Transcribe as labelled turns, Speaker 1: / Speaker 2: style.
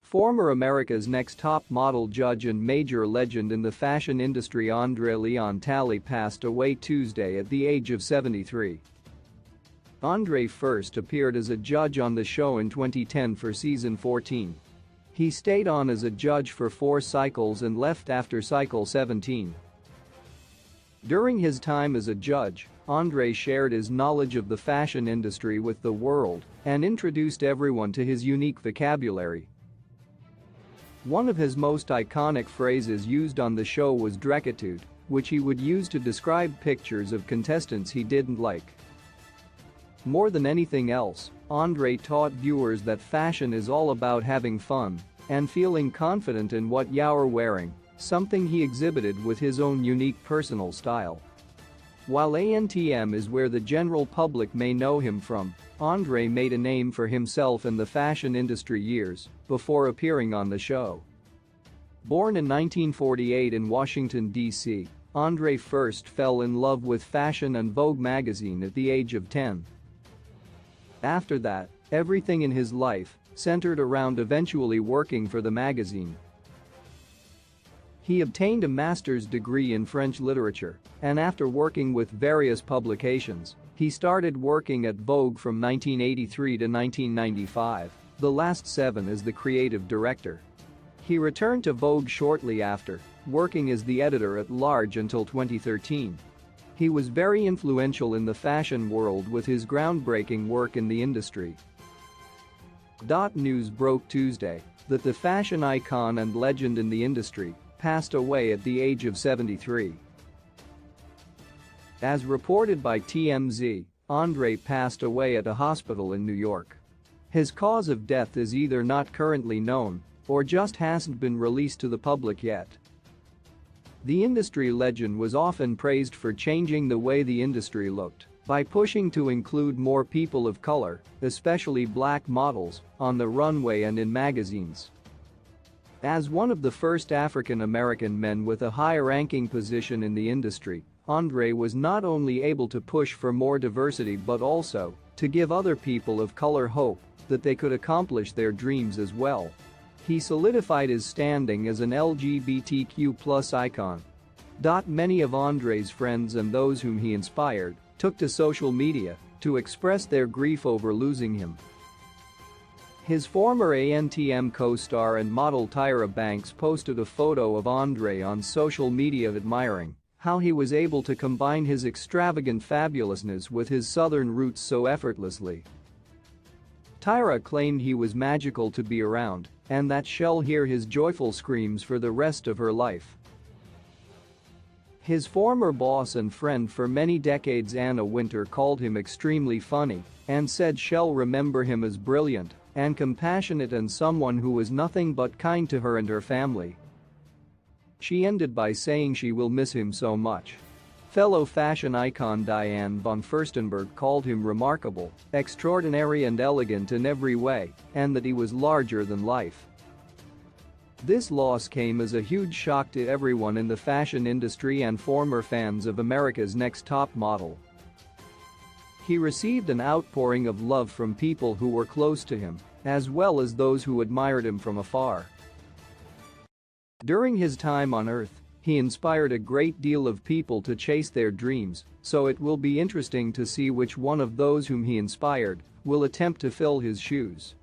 Speaker 1: Former America's Next Top Model judge and major legend in the fashion industry André Talley passed away Tuesday at the age of 73. André first appeared as a judge on the show in 2010 for season 14. He stayed on as a judge for 4 cycles and left after cycle 17. During his time as a judge, André shared his knowledge of the fashion industry with the world and introduced everyone to his unique vocabulary. One of his most iconic phrases used on the show was "drecitude," which he would use to describe pictures of contestants he didn't like. More than anything else, André taught viewers that fashion is all about having fun and feeling confident in what you're wearing, something he exhibited with his own unique personal style. While ANTM is where the general public may know him from, André made a name for himself in the fashion industry years before appearing on the show. Born in 1948 in Washington, D.C., André first fell in love with fashion and Vogue magazine at the age of 10. After that, everything in his life centered around eventually working for the magazine. He obtained a master's degree in French literature, and after working with various publications, he started working at Vogue from 1983 to 1995, the last 7 as the creative director. He returned to Vogue shortly after, working as the editor-at-large until 2013. He was very influential in the fashion world with his groundbreaking work in the industry. News broke Tuesday that the fashion icon and legend in the industry passed away at the age of 73. As reported by TMZ, André passed away at a hospital in New York. His cause of death is either not currently known or just hasn't been released to the public yet. The industry legend was often praised for changing the way the industry looked by pushing to include more people of color, especially black models, on the runway and in magazines. As one of the first African American men with a high-ranking position in the industry, André was not only able to push for more diversity but also to give other people of color hope that they could accomplish their dreams as well. He solidified his standing as an LGBTQ+ icon. Many of André's friends and those whom he inspired took to social media to express their grief over losing him. His former ANTM co-star and model Tyra Banks posted a photo of André on social media admiring how he was able to combine his extravagant fabulousness with his southern roots so effortlessly. Tyra claimed he was magical to be around and that she'll hear his joyful screams for the rest of her life. His former boss and friend for many decades, Anna Wintour, called him extremely funny and said she'll remember him as brilliant and compassionate and someone who was nothing but kind to her and her family. She ended by saying she will miss him so much. Fellow fashion icon Diane von Furstenberg called him remarkable, extraordinary and elegant in every way, and that he was larger than life. This loss came as a huge shock to everyone in the fashion industry and former fans of America's Next Top Model. He received an outpouring of love from people who were close to him, as well as those who admired him from afar. During his time on Earth, he inspired a great deal of people to chase their dreams, so it will be interesting to see which one of those whom he inspired will attempt to fill his shoes.